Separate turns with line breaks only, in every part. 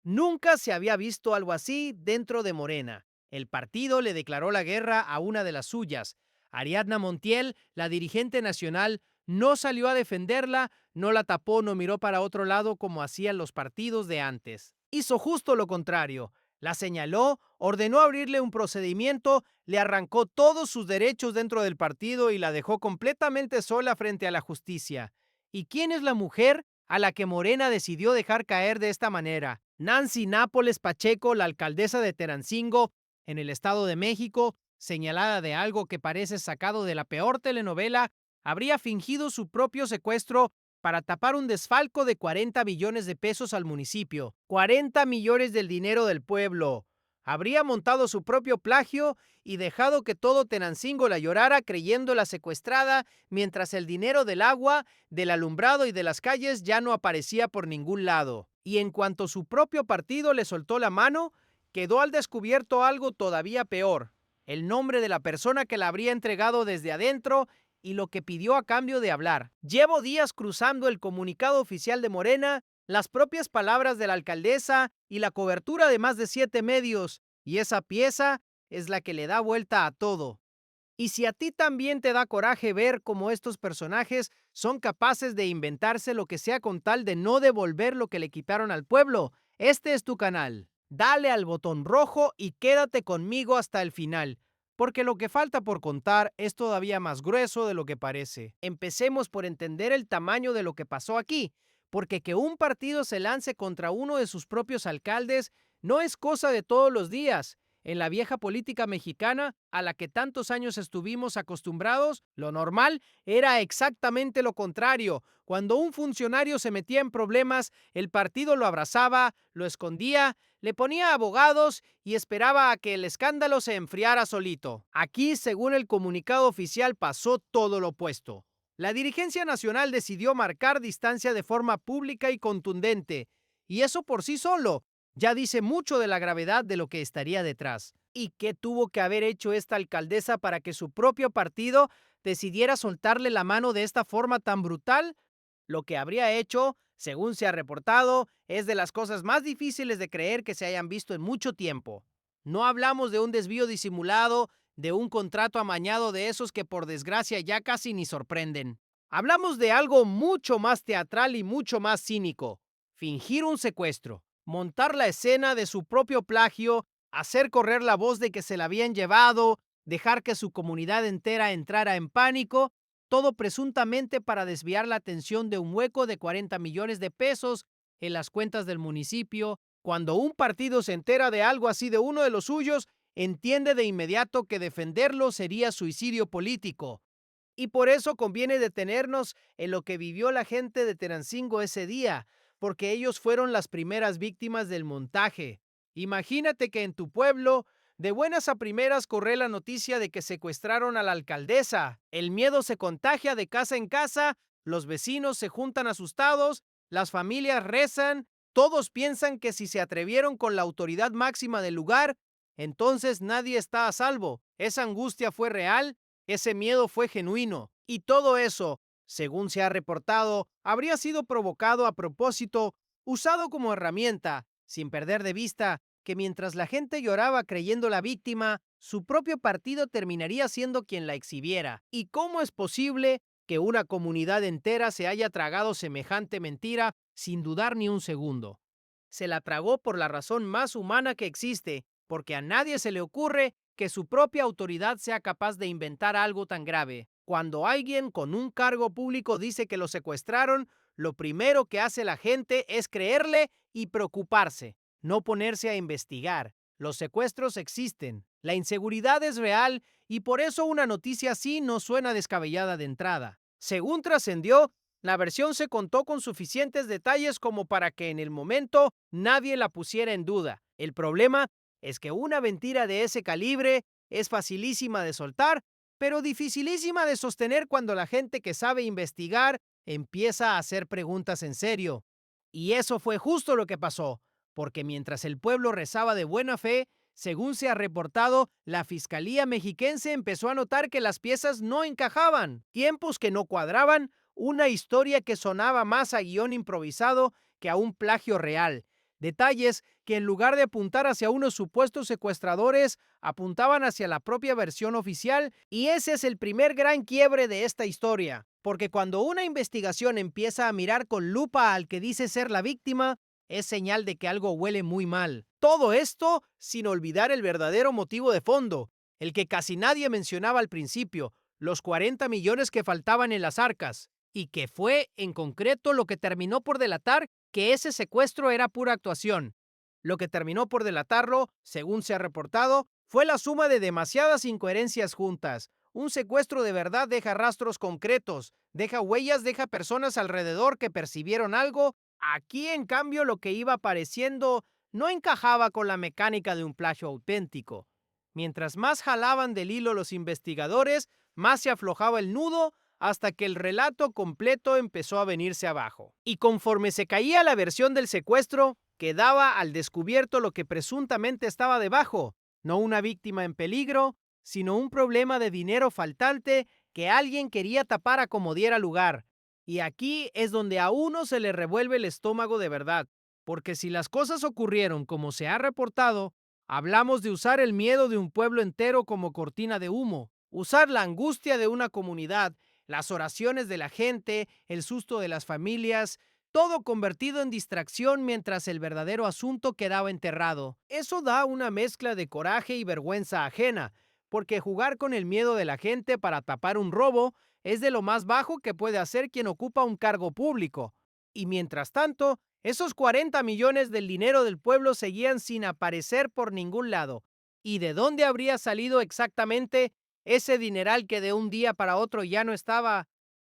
Nunca se había visto algo así dentro de Morena. El partido le declaró la guerra a una de las suyas. Ariadna Montiel, la dirigente nacional, no salió a defenderla, no la tapó, no miró para otro lado como hacían los partidos de antes. Hizo justo lo contrario. La señaló, ordenó abrirle un procedimiento, le arrancó todos sus derechos dentro del partido y la dejó completamente sola frente a la justicia. ¿Y quién es la mujer a la que Morena decidió dejar caer de esta manera? Nancy Nápoles Pacheco, la alcaldesa de Terancingo, en el Estado de México, señalada de algo que parece sacado de la peor telenovela, habría fingido su propio secuestro para tapar un desfalco de 40 millones de pesos al municipio. 40 millones del dinero del pueblo. Habría montado su propio plagio y dejado que todo Tenancingo la llorara creyéndola secuestrada, mientras el dinero del agua, del alumbrado y de las calles ya no aparecía por ningún lado. Y en cuanto su propio partido le soltó la mano, quedó al descubierto algo todavía peor: el nombre de la persona que la habría entregado desde adentro y lo que pidió a cambio de hablar. Llevo días cruzando el comunicado oficial de Morena, las propias palabras de la alcaldesa y la cobertura de más de 7 medios, y esa pieza es la que le da vuelta a todo. Y si a ti también te da coraje ver cómo estos personajes son capaces de inventarse lo que sea con tal de no devolver lo que le quitaron al pueblo, este es tu canal. Dale al botón rojo y quédate conmigo hasta el final, porque lo que falta por contar es todavía más grueso de lo que parece. Empecemos por entender el tamaño de lo que pasó aquí, porque que un partido se lance contra uno de sus propios alcaldes no es cosa de todos los días. En la vieja política mexicana, a la que tantos años estuvimos acostumbrados, lo normal era exactamente lo contrario. Cuando un funcionario se metía en problemas, el partido lo abrazaba, lo escondía, le ponía abogados y esperaba a que el escándalo se enfriara solito. Aquí, según el comunicado oficial, pasó todo lo opuesto. La dirigencia nacional decidió marcar distancia de forma pública y contundente, y eso por sí solo ya dice mucho de la gravedad de lo que estaría detrás. ¿Y qué tuvo que haber hecho esta alcaldesa para que su propio partido decidiera soltarle la mano de esta forma tan brutal? Lo que habría hecho, según se ha reportado, es de las cosas más difíciles de creer que se hayan visto en mucho tiempo. No hablamos de un desvío disimulado, de un contrato amañado de esos que por desgracia ya casi ni sorprenden. Hablamos de algo mucho más teatral y mucho más cínico: fingir un secuestro, montar la escena de su propio plagio, hacer correr la voz de que se la habían llevado, dejar que su comunidad entera entrara en pánico, todo presuntamente para desviar la atención de un hueco de 40 millones de pesos en las cuentas del municipio. Cuando un partido se entera de algo así de uno de los suyos, entiende de inmediato que defenderlo sería suicidio político. Y por eso conviene detenernos en lo que vivió la gente de Tenancingo ese día, porque ellos fueron las primeras víctimas del montaje. Imagínate que en tu pueblo, de buenas a primeras, corre la noticia de que secuestraron a la alcaldesa. El miedo se contagia de casa en casa, los vecinos se juntan asustados, las familias rezan, todos piensan que si se atrevieron con la autoridad máxima del lugar, entonces nadie está a salvo. Esa angustia fue real, ese miedo fue genuino, y todo eso, según se ha reportado, habría sido provocado a propósito, usado como herramienta, sin perder de vista que mientras la gente lloraba creyendo la víctima, su propio partido terminaría siendo quien la exhibiera. ¿Y cómo es posible que una comunidad entera se haya tragado semejante mentira sin dudar ni un segundo? Se la tragó por la razón más humana que existe, porque a nadie se le ocurre que su propia autoridad sea capaz de inventar algo tan grave. Cuando alguien con un cargo público dice que lo secuestraron, lo primero que hace la gente es creerle y preocuparse, no ponerse a investigar. Los secuestros existen, la inseguridad es real y por eso una noticia así no suena descabellada de entrada. Según trascendió, la versión se contó con suficientes detalles como para que en el momento nadie la pusiera en duda. El problema es que una mentira de ese calibre es facilísima de soltar, pero dificilísima de sostener cuando la gente que sabe investigar empieza a hacer preguntas en serio. Y eso fue justo lo que pasó, porque mientras el pueblo rezaba de buena fe, según se ha reportado, la Fiscalía Mexiquense empezó a notar que las piezas no encajaban, tiempos que no cuadraban, una historia que sonaba más a guión improvisado que a un plagio real. Detalles que en lugar de apuntar hacia unos supuestos secuestradores, apuntaban hacia la propia versión oficial, y ese es el primer gran quiebre de esta historia, porque cuando una investigación empieza a mirar con lupa al que dice ser la víctima, es señal de que algo huele muy mal. Todo esto sin olvidar el verdadero motivo de fondo, el que casi nadie mencionaba al principio, los 40 millones que faltaban en las arcas, y que fue, en concreto, lo que terminó por delatar que ese secuestro era pura actuación. Lo que terminó por delatarlo, según se ha reportado, fue la suma de demasiadas incoherencias juntas. Un secuestro de verdad deja rastros concretos, deja huellas, deja personas alrededor que percibieron algo. Aquí, en cambio, lo que iba apareciendo no encajaba con la mecánica de un plagio auténtico. Mientras más jalaban del hilo los investigadores, más se aflojaba el nudo hasta que el relato completo empezó a venirse abajo. Y conforme se caía la versión del secuestro, quedaba al descubierto lo que presuntamente estaba debajo, no una víctima en peligro, sino un problema de dinero faltante que alguien quería tapar a como diera lugar. Y aquí es donde a uno se le revuelve el estómago de verdad, porque si las cosas ocurrieron como se ha reportado, hablamos de usar el miedo de un pueblo entero como cortina de humo, usar la angustia de una comunidad, las oraciones de la gente, el susto de las familias, todo convertido en distracción mientras el verdadero asunto quedaba enterrado. Eso da una mezcla de coraje y vergüenza ajena, porque jugar con el miedo de la gente para tapar un robo es de lo más bajo que puede hacer quien ocupa un cargo público. Y mientras tanto, esos 40 millones del dinero del pueblo seguían sin aparecer por ningún lado. ¿Y de dónde habría salido exactamente ese dineral que de un día para otro ya no estaba?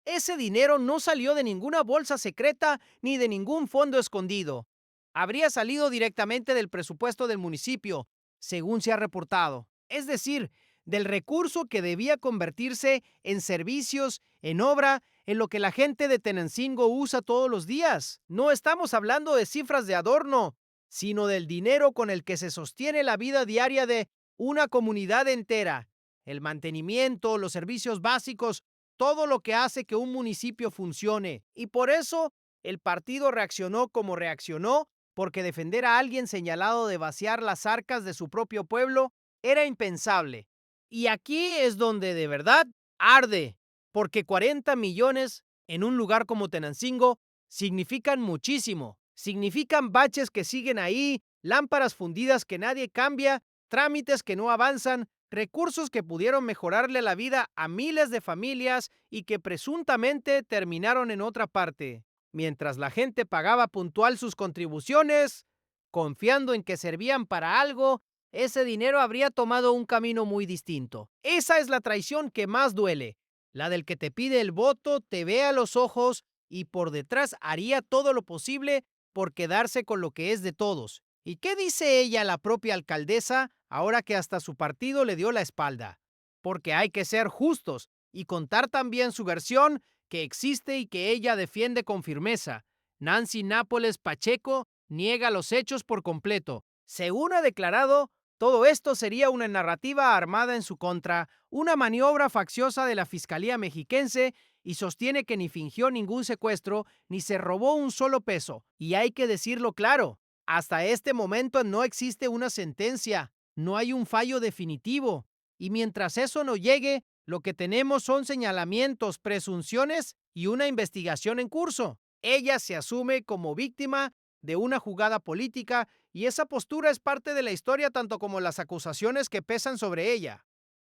Ese dinero no salió de ninguna bolsa secreta ni de ningún fondo escondido. Habría salido directamente del presupuesto del municipio, según se ha reportado. Es decir, del recurso que debía convertirse en servicios, en obra, en lo que la gente de Tenancingo usa todos los días. No estamos hablando de cifras de adorno, sino del dinero con el que se sostiene la vida diaria de una comunidad entera. El mantenimiento, los servicios básicos, todo lo que hace que un municipio funcione. Y por eso el partido reaccionó como reaccionó, porque defender a alguien señalado de vaciar las arcas de su propio pueblo era impensable. Y aquí es donde de verdad arde, porque 40 millones en un lugar como Tenancingo significan muchísimo. Significan baches que siguen ahí, lámparas fundidas que nadie cambia, trámites que no avanzan, recursos que pudieron mejorarle la vida a miles de familias y que presuntamente terminaron en otra parte. Mientras la gente pagaba puntual sus contribuciones, confiando en que servían para algo, ese dinero habría tomado un camino muy distinto. Esa es la traición que más duele, la del que te pide el voto, te ve a los ojos y por detrás haría todo lo posible por quedarse con lo que es de todos. ¿Y qué dice ella, la propia alcaldesa, ahora que hasta su partido le dio la espalda? Porque hay que ser justos y contar también su versión, que existe y que ella defiende con firmeza. Nancy Nápoles Pacheco niega los hechos por completo. Según ha declarado, todo esto sería una narrativa armada en su contra, una maniobra facciosa de la Fiscalía mexiquense, y sostiene que ni fingió ningún secuestro ni se robó un solo peso. Y hay que decirlo claro, hasta este momento no existe una sentencia, no hay un fallo definitivo. Y mientras eso no llegue, lo que tenemos son señalamientos, presunciones y una investigación en curso. Ella se asume como víctima de una jugada política y esa postura es parte de la historia tanto como las acusaciones que pesan sobre ella.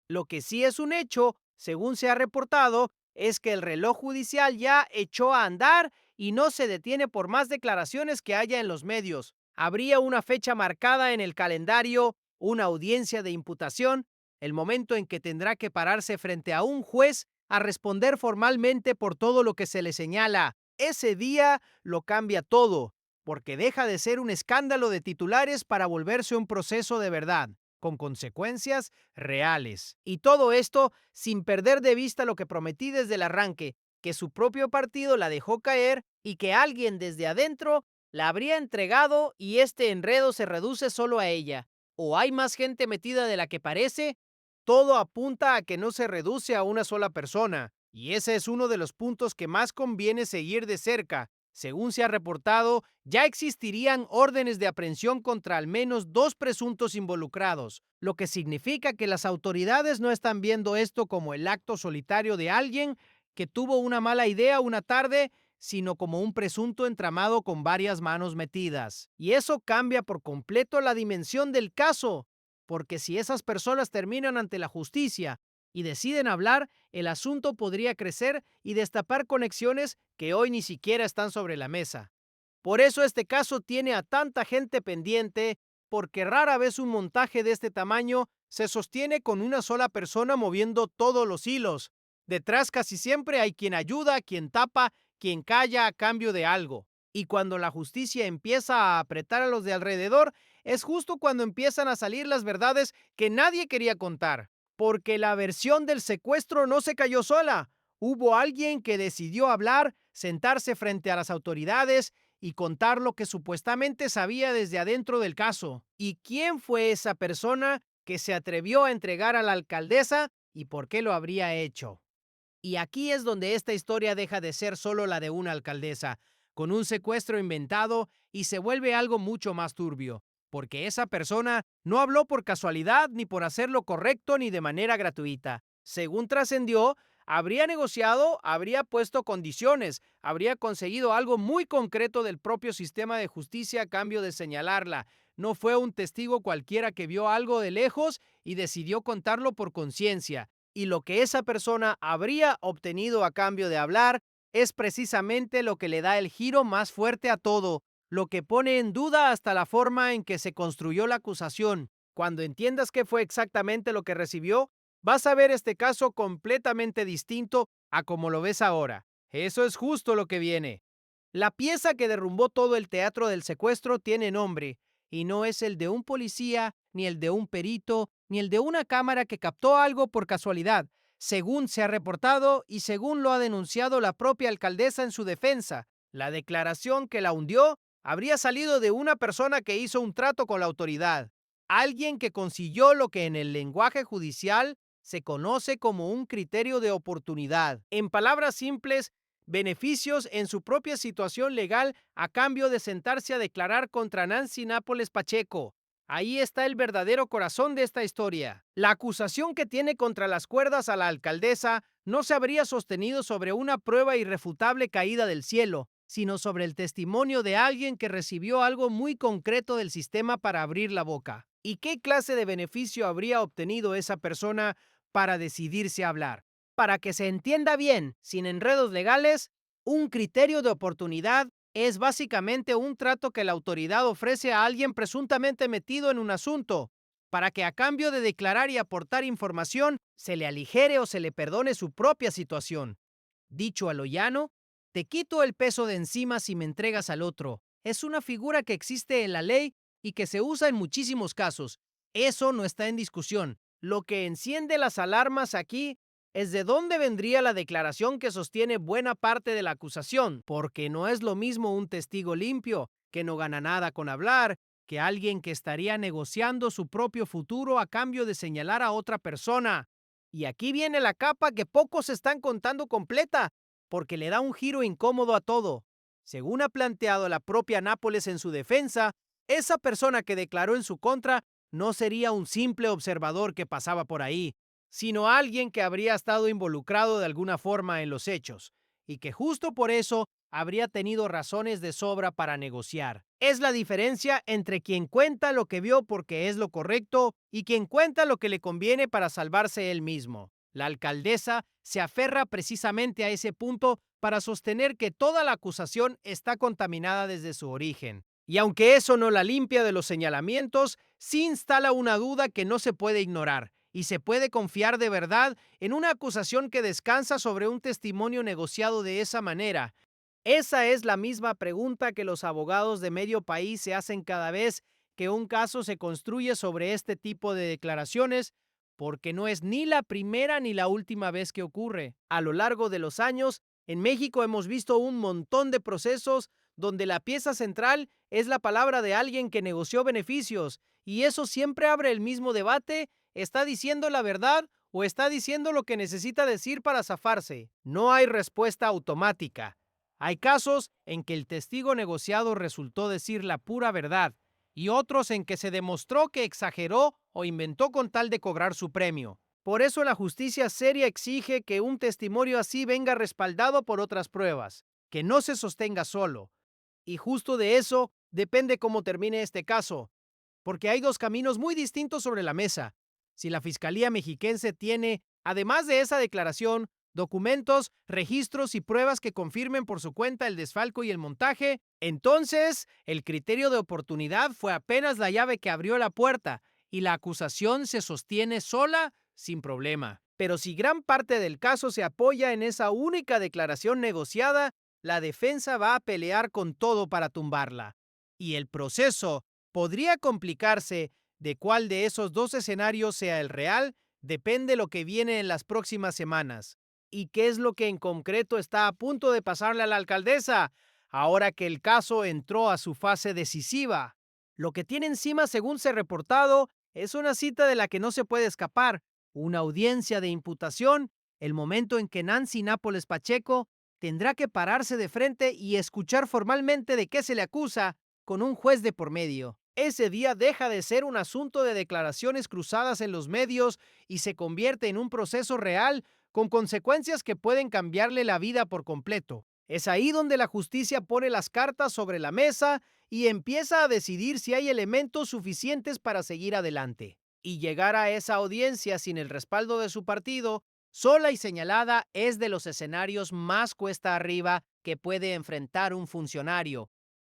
Lo que sí es un hecho, según se ha reportado, es que el reloj judicial ya echó a andar y no se detiene por más declaraciones que haya en los medios. Habría una fecha marcada en el calendario, una audiencia de imputación, el momento en que tendrá que pararse frente a un juez a responder formalmente por todo lo que se le señala. Ese día lo cambia todo, porque deja de ser un escándalo de titulares para volverse un proceso de verdad, con consecuencias reales. Y todo esto sin perder de vista lo que prometí desde el arranque, que su propio partido la dejó caer y que alguien desde adentro la habría entregado y este enredo se reduce solo a ella. ¿O hay más gente metida de la que parece? Todo apunta a que no se reduce a una sola persona, y ese es uno de los puntos que más conviene seguir de cerca, Según se ha reportado, ya existirían órdenes de aprehensión contra al menos 2 presuntos involucrados, lo que significa que las autoridades no están viendo esto como el acto solitario de alguien que tuvo una mala idea una tarde, sino como un presunto entramado con varias manos metidas. Y eso cambia por completo la dimensión del caso, porque si esas personas terminan ante la justicia y deciden hablar, el asunto podría crecer y destapar conexiones que hoy ni siquiera están sobre la mesa. Por eso este caso tiene a tanta gente pendiente, porque rara vez un montaje de este tamaño se sostiene con una sola persona moviendo todos los hilos. Detrás casi siempre hay quien ayuda, quien tapa, quien calla a cambio de algo. Y cuando la justicia empieza a apretar a los de alrededor, es justo cuando empiezan a salir las verdades que nadie quería contar. Porque la versión del secuestro no se cayó sola. Hubo alguien que decidió hablar, sentarse frente a las autoridades y contar lo que supuestamente sabía desde adentro del caso. ¿Y quién fue esa persona que se atrevió a entregar a la alcaldesa y por qué lo habría hecho? Y aquí es donde esta historia deja de ser solo la de una alcaldesa, con un secuestro inventado, y se vuelve algo mucho más turbio, porque esa persona no habló por casualidad ni por hacer lo correcto ni de manera gratuita. Según trascendió, habría negociado, habría puesto condiciones, habría conseguido algo muy concreto del propio sistema de justicia a cambio de señalarla. No fue un testigo cualquiera que vio algo de lejos y decidió contarlo por conciencia. Y lo que esa persona habría obtenido a cambio de hablar es precisamente lo que le da el giro más fuerte a todo, lo que pone en duda hasta la forma en que se construyó la acusación. Cuando entiendas qué fue exactamente lo que recibió, vas a ver este caso completamente distinto a como lo ves ahora. Eso es justo lo que viene. La pieza que derrumbó todo el teatro del secuestro tiene nombre, y no es el de un policía, ni el de un perito, ni el de una cámara que captó algo por casualidad, según se ha reportado y según lo ha denunciado la propia alcaldesa en su defensa. La declaración que la hundió habría salido de una persona que hizo un trato con la autoridad, alguien que consiguió lo que en el lenguaje judicial se conoce como un criterio de oportunidad. En palabras simples, beneficios en su propia situación legal a cambio de sentarse a declarar contra Nancy Nápoles Pacheco. Ahí está el verdadero corazón de esta historia. La acusación que tiene contra las cuerdas a la alcaldesa no se habría sostenido sobre una prueba irrefutable caída del cielo, sino sobre el testimonio de alguien que recibió algo muy concreto del sistema para abrir la boca. ¿Y qué clase de beneficio habría obtenido esa persona para decidirse a hablar? Para que se entienda bien, sin enredos legales, un criterio de oportunidad es básicamente un trato que la autoridad ofrece a alguien presuntamente metido en un asunto, para que a cambio de declarar y aportar información, se le aligere o se le perdone su propia situación. Dicho a lo llano, te quito el peso de encima si me entregas al otro. Es una figura que existe en la ley y que se usa en muchísimos casos. Eso no está en discusión. Lo que enciende las alarmas aquí es de dónde vendría la declaración que sostiene buena parte de la acusación, porque no es lo mismo un testigo limpio, que no gana nada con hablar, que alguien que estaría negociando su propio futuro a cambio de señalar a otra persona. Y aquí viene la capa que pocos están contando completa, porque le da un giro incómodo a todo. Según ha planteado la propia Nápoles en su defensa, esa persona que declaró en su contra no sería un simple observador que pasaba por ahí, sino alguien que habría estado involucrado de alguna forma en los hechos, y que justo por eso habría tenido razones de sobra para negociar. Es la diferencia entre quien cuenta lo que vio porque es lo correcto y quien cuenta lo que le conviene para salvarse él mismo. La alcaldesa se aferra precisamente a ese punto para sostener que toda la acusación está contaminada desde su origen. Y aunque eso no la limpia de los señalamientos, sí instala una duda que no se puede ignorar. ¿Y se puede confiar de verdad en una acusación que descansa sobre un testimonio negociado de esa manera? Esa es la misma pregunta que los abogados de medio país se hacen cada vez que un caso se construye sobre este tipo de declaraciones, porque no es ni la primera ni la última vez que ocurre. A lo largo de los años, en México hemos visto un montón de procesos donde la pieza central es la palabra de alguien que negoció beneficios, y eso siempre abre el mismo debate: ¿está diciendo la verdad o está diciendo lo que necesita decir para zafarse? No hay respuesta automática. Hay casos en que el testigo negociado resultó decir la pura verdad y otros en que se demostró que exageró o inventó con tal de cobrar su premio. Por eso la justicia seria exige que un testimonio así venga respaldado por otras pruebas, que no se sostenga solo. Y justo de eso depende cómo termine este caso, porque hay dos caminos muy distintos sobre la mesa. Si la Fiscalía Mexiquense tiene, además de esa declaración, documentos, registros y pruebas que confirmen por su cuenta el desfalco y el montaje, entonces el criterio de oportunidad fue apenas la llave que abrió la puerta y la acusación se sostiene sola sin problema. Pero si gran parte del caso se apoya en esa única declaración negociada, la defensa va a pelear con todo para tumbarla. Y el proceso podría complicarse. De cuál de esos dos escenarios sea el real, depende lo que viene en las próximas semanas. ¿Y qué es lo que en concreto está a punto de pasarle a la alcaldesa, ahora que el caso entró a su fase decisiva? Lo que tiene encima, según se ha reportado, es una cita de la que no se puede escapar, una audiencia de imputación, el momento en que Nancy Nápoles Pacheco tendrá que pararse de frente y escuchar formalmente de qué se le acusa, con un juez de por medio. Ese día deja de ser un asunto de declaraciones cruzadas en los medios y se convierte en un proceso real con consecuencias que pueden cambiarle la vida por completo. Es ahí donde la justicia pone las cartas sobre la mesa y empieza a decidir si hay elementos suficientes para seguir adelante. Y llegar a esa audiencia sin el respaldo de su partido, sola y señalada, es de los escenarios más cuesta arriba que puede enfrentar un funcionario.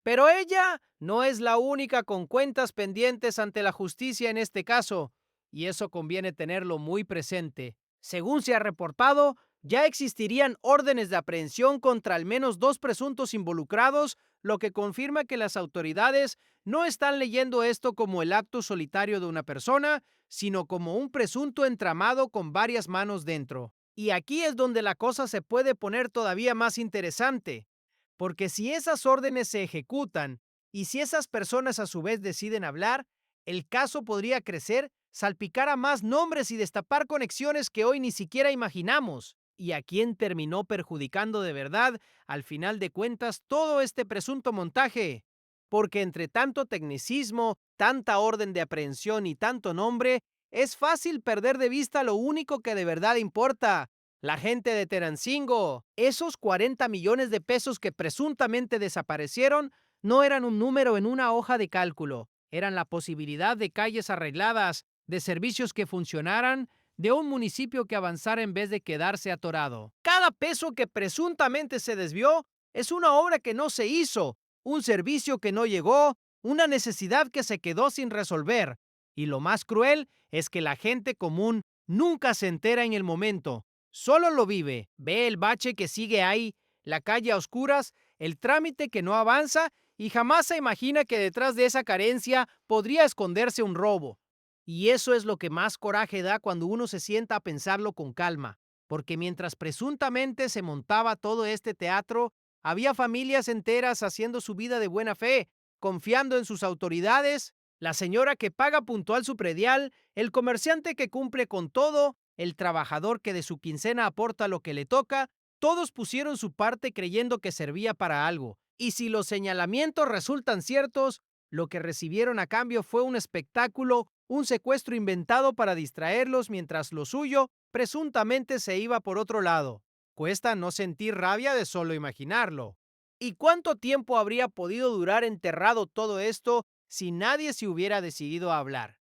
Pero ella no es la única con cuentas pendientes ante la justicia en este caso, y eso conviene tenerlo muy presente. Según se ha reportado, ya existirían órdenes de aprehensión contra al menos dos presuntos involucrados, lo que confirma que las autoridades no están leyendo esto como el acto solitario de una persona, sino como un presunto entramado con varias manos dentro. Y aquí es donde la cosa se puede poner todavía más interesante. Porque si esas órdenes se ejecutan y si esas personas a su vez deciden hablar, el caso podría crecer, salpicar a más nombres y destapar conexiones que hoy ni siquiera imaginamos. ¿Y a quién terminó perjudicando de verdad, al final de cuentas, todo este presunto montaje? Porque entre tanto tecnicismo, tanta orden de aprehensión y tanto nombre, es fácil perder de vista lo único que de verdad importa: la gente de Tenancingo. Esos 40 millones de pesos que presuntamente desaparecieron no eran un número en una hoja de cálculo, eran la posibilidad de calles arregladas, de servicios que funcionaran, de un municipio que avanzara en vez de quedarse atorado. Cada peso que presuntamente se desvió es una obra que no se hizo, un servicio que no llegó, una necesidad que se quedó sin resolver. Y lo más cruel es que la gente común nunca se entera en el momento. Solo lo vive, ve el bache que sigue ahí, la calle a oscuras, el trámite que no avanza y jamás se imagina que detrás de esa carencia podría esconderse un robo. Y eso es lo que más coraje da cuando uno se sienta a pensarlo con calma, porque mientras presuntamente se montaba todo este teatro, había familias enteras haciendo su vida de buena fe, confiando en sus autoridades, la señora que paga puntual su predial, el comerciante que cumple con todo, el trabajador que de su quincena aporta lo que le toca. Todos pusieron su parte creyendo que servía para algo. Y si los señalamientos resultan ciertos, lo que recibieron a cambio fue un espectáculo, un secuestro inventado para distraerlos mientras lo suyo presuntamente se iba por otro lado. Cuesta no sentir rabia de solo imaginarlo. ¿Y cuánto tiempo habría podido durar enterrado todo esto si nadie se hubiera decidido a hablar?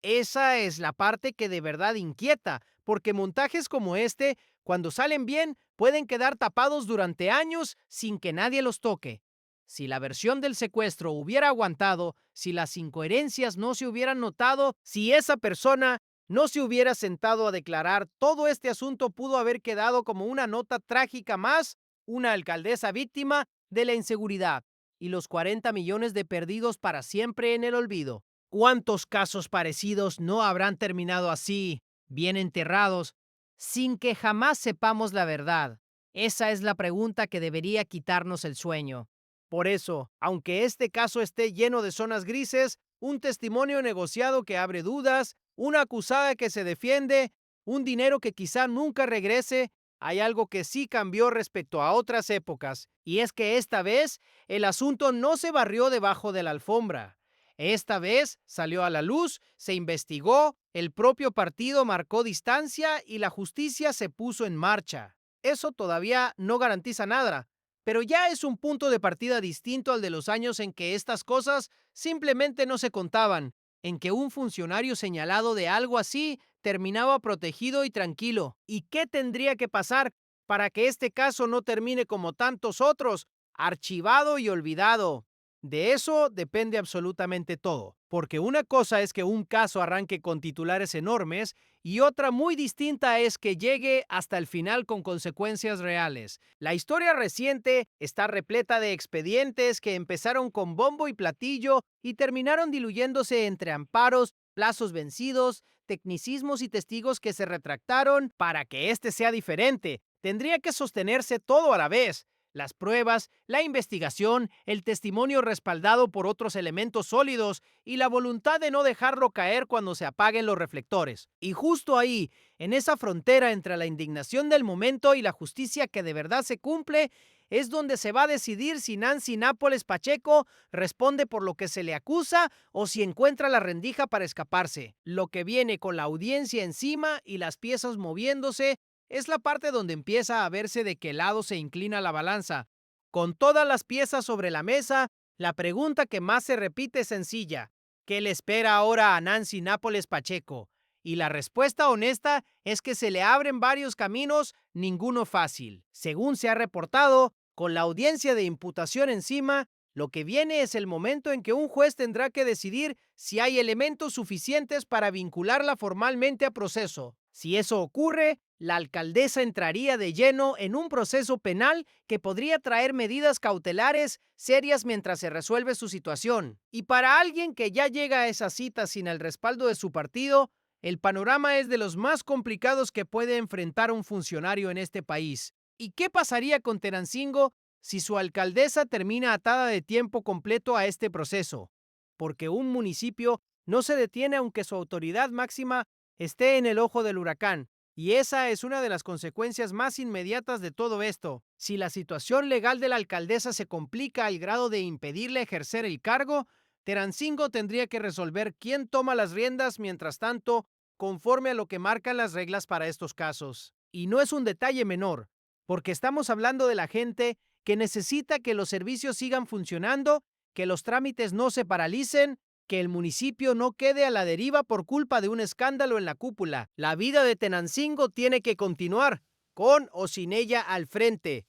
Esa es la parte que de verdad inquieta, porque montajes como este, cuando salen bien, pueden quedar tapados durante años sin que nadie los toque. Si la versión del secuestro hubiera aguantado, si las incoherencias no se hubieran notado, si esa persona no se hubiera sentado a declarar, todo este asunto pudo haber quedado como una nota trágica más, una alcaldesa víctima de la inseguridad y los 40 millones de perdidos para siempre en el olvido. ¿Cuántos casos parecidos no habrán terminado así, bien enterrados, sin que jamás sepamos la verdad? Esa es la pregunta que debería quitarnos el sueño. Por eso, aunque este caso esté lleno de zonas grises, un testimonio negociado que abre dudas, una acusada que se defiende, un dinero que quizá nunca regrese, hay algo que sí cambió respecto a otras épocas, y es que esta vez el asunto no se barrió debajo de la alfombra. Esta vez salió a la luz, se investigó, el propio partido marcó distancia y la justicia se puso en marcha. Eso todavía no garantiza nada, pero ya es un punto de partida distinto al de los años en que estas cosas simplemente no se contaban, en que un funcionario señalado de algo así terminaba protegido y tranquilo. ¿Y qué tendría que pasar para que este caso no termine como tantos otros, archivado y olvidado? De eso depende absolutamente todo, porque una cosa es que un caso arranque con titulares enormes y otra muy distinta es que llegue hasta el final con consecuencias reales. La historia reciente está repleta de expedientes que empezaron con bombo y platillo y terminaron diluyéndose entre amparos, plazos vencidos, tecnicismos y testigos que se retractaron. Para que este sea diferente, tendría que sostenerse todo a la vez: las pruebas, la investigación, el testimonio respaldado por otros elementos sólidos y la voluntad de no dejarlo caer cuando se apaguen los reflectores. Y justo ahí, en esa frontera entre la indignación del momento y la justicia que de verdad se cumple, es donde se va a decidir si Nancy Nápoles Pacheco responde por lo que se le acusa o si encuentra la rendija para escaparse. Lo que viene con la audiencia encima y las piezas moviéndose es la parte donde empieza a verse de qué lado se inclina la balanza. Con todas las piezas sobre la mesa, la pregunta que más se repite es sencilla: ¿qué le espera ahora a Nancy Nápoles Pacheco? Y la respuesta honesta es que se le abren varios caminos, ninguno fácil. Según se ha reportado, con la audiencia de imputación encima, lo que viene es el momento en que un juez tendrá que decidir si hay elementos suficientes para vincularla formalmente a proceso. Si eso ocurre, la alcaldesa entraría de lleno en un proceso penal que podría traer medidas cautelares serias mientras se resuelve su situación. Y para alguien que ya llega a esa cita sin el respaldo de su partido, el panorama es de los más complicados que puede enfrentar un funcionario en este país. ¿Y qué pasaría con Tenancingo si su alcaldesa termina atada de tiempo completo a este proceso? Porque un municipio no se detiene aunque su autoridad máxima esté en el ojo del huracán. Y esa es una de las consecuencias más inmediatas de todo esto. Si la situación legal de la alcaldesa se complica al grado de impedirle ejercer el cargo, Tenancingo tendría que resolver quién toma las riendas mientras tanto, conforme a lo que marcan las reglas para estos casos. Y no es un detalle menor, porque estamos hablando de la gente que necesita que los servicios sigan funcionando, que los trámites no se paralicen, que el municipio no quede a la deriva por culpa de un escándalo en la cúpula. La vida de Tenancingo tiene que continuar, con o sin ella al frente.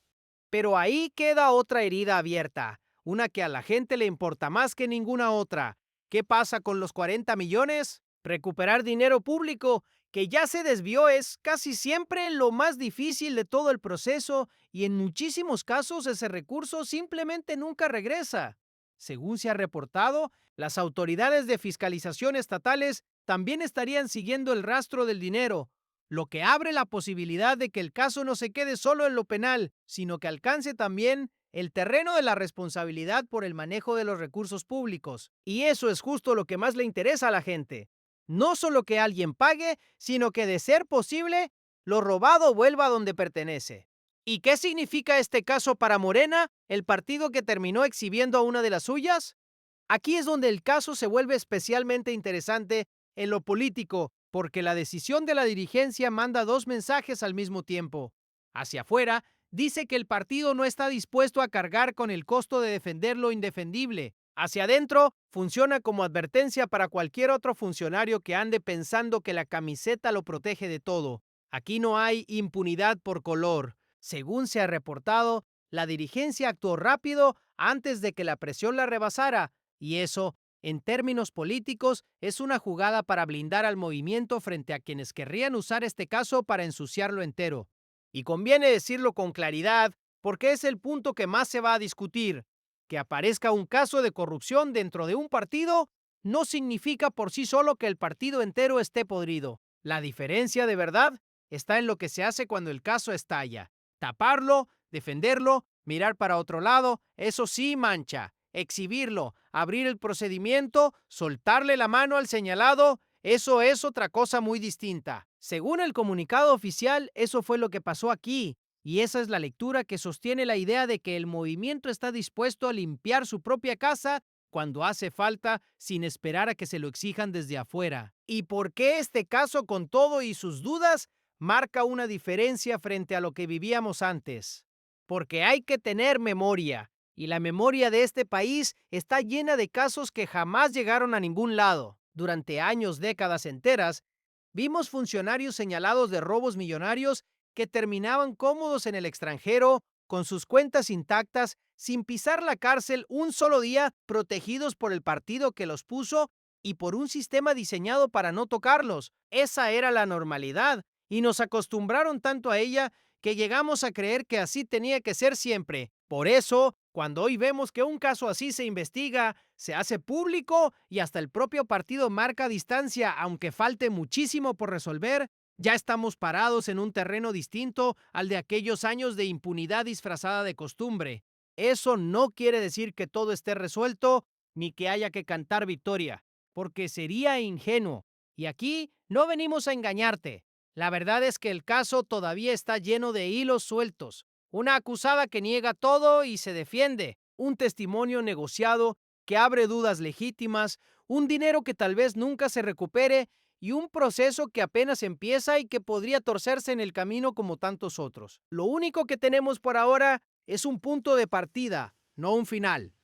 Pero ahí queda otra herida abierta, una que a la gente le importa más que ninguna otra. ¿Qué pasa con los 40 millones? Recuperar dinero público que ya se desvió es casi siempre lo más difícil de todo el proceso y en muchísimos casos ese recurso simplemente nunca regresa. Según se ha reportado, las autoridades de fiscalización estatales también estarían siguiendo el rastro del dinero, lo que abre la posibilidad de que el caso no se quede solo en lo penal, sino que alcance también el terreno de la responsabilidad por el manejo de los recursos públicos. Y eso es justo lo que más le interesa a la gente. No solo que alguien pague, sino que de ser posible, lo robado vuelva a donde pertenece. ¿Y qué significa este caso para Morena, el partido que terminó exhibiendo a una de las suyas? Aquí es donde el caso se vuelve especialmente interesante en lo político, porque la decisión de la dirigencia manda dos mensajes al mismo tiempo. Hacia afuera, dice que el partido no está dispuesto a cargar con el costo de defender lo indefendible. Hacia adentro, funciona como advertencia para cualquier otro funcionario que ande pensando que la camiseta lo protege de todo. Aquí no hay impunidad por color. Según se ha reportado, la dirigencia actuó rápido antes de que la presión la rebasara, y eso, en términos políticos, es una jugada para blindar al movimiento frente a quienes querrían usar este caso para ensuciarlo entero. Y conviene decirlo con claridad, porque es el punto que más se va a discutir. Que aparezca un caso de corrupción dentro de un partido no significa por sí solo que el partido entero esté podrido. La diferencia de verdad está en lo que se hace cuando el caso estalla. Taparlo, defenderlo, mirar para otro lado, eso sí mancha. Exhibirlo, abrir el procedimiento, soltarle la mano al señalado, Eso es otra cosa muy distinta. Según el comunicado oficial, eso fue lo que pasó aquí, y esa es la lectura que sostiene la idea de que el movimiento está dispuesto a limpiar su propia casa cuando hace falta, sin esperar a que se lo exijan desde afuera. ¿Y por qué este caso, con todo y sus dudas, marca una diferencia frente a lo que vivíamos antes? Porque hay que tener memoria, y la memoria de este país está llena de casos que jamás llegaron a ningún lado. Durante años, décadas enteras, vimos funcionarios señalados de robos millonarios que terminaban cómodos en el extranjero, con sus cuentas intactas, sin pisar la cárcel un solo día, protegidos por el partido que los puso y por un sistema diseñado para no tocarlos. Esa era la normalidad, y nos acostumbraron tanto a ella que llegamos a creer que así tenía que ser siempre. Por eso, cuando hoy vemos que un caso así se investiga, se hace público y hasta el propio partido marca distancia, aunque falte muchísimo por resolver, ya estamos parados en un terreno distinto al de aquellos años de impunidad disfrazada de costumbre. Eso no quiere decir que todo esté resuelto ni que haya que cantar victoria, porque sería ingenuo. Y aquí no venimos a engañarte. La verdad es que el caso todavía está lleno de hilos sueltos. Una acusada que niega todo y se defiende, un testimonio negociado que abre dudas legítimas, un dinero que tal vez nunca se recupere y un proceso que apenas empieza y que podría torcerse en el camino como tantos otros. Lo único que tenemos por ahora es un punto de partida, no un final.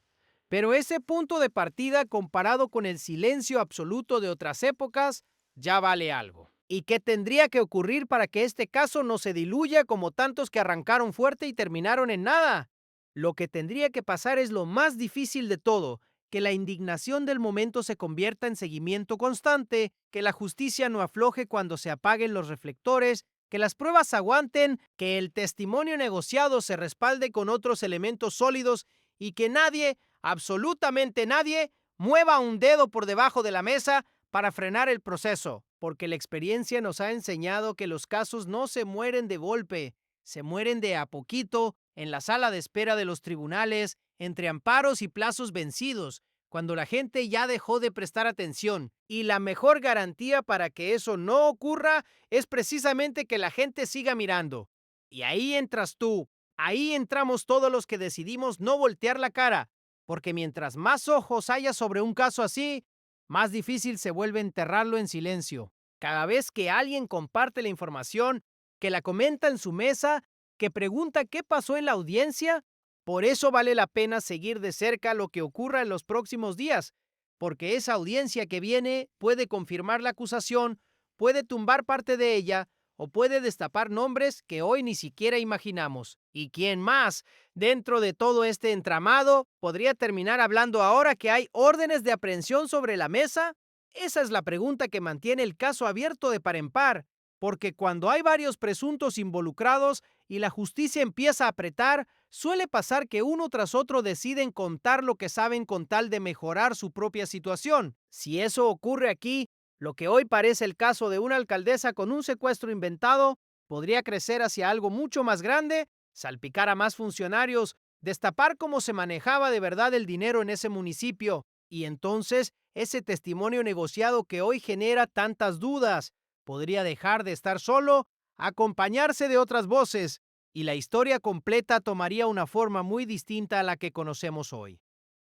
Pero ese punto de partida, comparado con el silencio absoluto de otras épocas, ya vale algo. ¿Y qué tendría que ocurrir para que este caso no se diluya como tantos que arrancaron fuerte y terminaron en nada? Lo que tendría que pasar es lo más difícil de todo, que la indignación del momento se convierta en seguimiento constante, que la justicia no afloje cuando se apaguen los reflectores, que las pruebas aguanten, que el testimonio negociado se respalde con otros elementos sólidos y que nadie, absolutamente nadie, mueva un dedo por debajo de la mesa para frenar el proceso, porque la experiencia nos ha enseñado que los casos no se mueren de golpe, se mueren de a poquito en la sala de espera de los tribunales, entre amparos y plazos vencidos, cuando la gente ya dejó de prestar atención. Y la mejor garantía para que eso no ocurra es precisamente que la gente siga mirando. Y ahí entras tú, ahí entramos todos los que decidimos no voltear la cara, porque mientras más ojos haya sobre un caso así, más difícil se vuelve enterrarlo en silencio. Cada vez que alguien comparte la información, que la comenta en su mesa, que pregunta qué pasó en la audiencia, por eso vale la pena seguir de cerca lo que ocurra en los próximos días, porque esa audiencia que viene puede confirmar la acusación, puede tumbar parte de ella o puede destapar nombres que hoy ni siquiera imaginamos. ¿Y quién más, dentro de todo este entramado, podría terminar hablando ahora que hay órdenes de aprehensión sobre la mesa? Esa es la pregunta que mantiene el caso abierto de par en par, porque cuando hay varios presuntos involucrados y la justicia empieza a apretar, suele pasar que uno tras otro deciden contar lo que saben con tal de mejorar su propia situación. Si eso ocurre aquí, lo que hoy parece el caso de una alcaldesa con un secuestro inventado podría crecer hacia algo mucho más grande, salpicar a más funcionarios, destapar cómo se manejaba de verdad el dinero en ese municipio, y entonces ese testimonio negociado que hoy genera tantas dudas podría dejar de estar solo, acompañarse de otras voces, y la historia completa tomaría una forma muy distinta a la que conocemos hoy.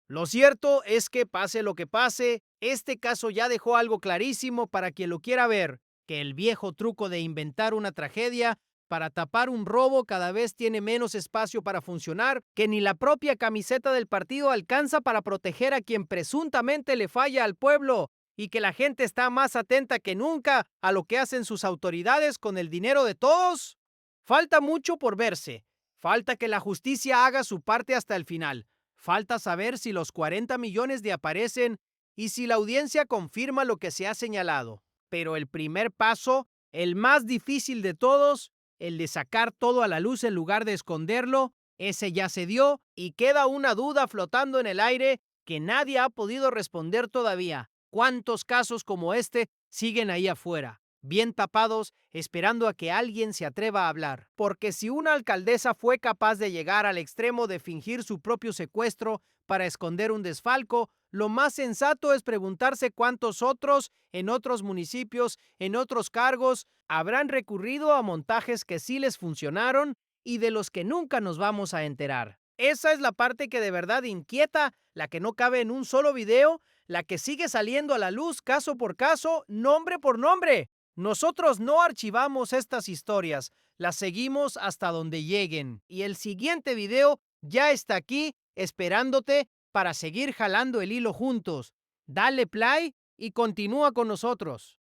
Lo cierto es que, pase lo que pase, este caso ya dejó algo clarísimo para quien lo quiera ver, que el viejo truco de inventar una tragedia para tapar un robo cada vez tiene menos espacio para funcionar, que ni la propia camiseta del partido alcanza para proteger a quien presuntamente le falla al pueblo, y que la gente está más atenta que nunca a lo que hacen sus autoridades con el dinero de todos. Falta mucho por verse, falta que la justicia haga su parte hasta el final. Falta saber si los 40 millones de aparecen y si la audiencia confirma lo que se ha señalado. Pero el primer paso, el más difícil de todos, el de sacar todo a la luz en lugar de esconderlo, ese ya se dio y queda una duda flotando en el aire que nadie ha podido responder todavía. ¿Cuántos casos como este siguen ahí afuera, bien tapados, esperando a que alguien se atreva a hablar? Porque si una alcaldesa fue capaz de llegar al extremo de fingir su propio secuestro para esconder un desfalco, Lo más sensato es preguntarse cuántos otros, en otros municipios, en otros cargos, habrán recurrido a montajes que sí les funcionaron y de los que nunca nos vamos a enterar. Esa es la parte que de verdad inquieta, la que no cabe en un solo video, la que sigue saliendo a la luz caso por caso, nombre por nombre. Nosotros no archivamos estas historias, las seguimos hasta donde lleguen. Y el siguiente video ya está aquí esperándote para seguir jalando el hilo juntos. Dale play y continúa con nosotros.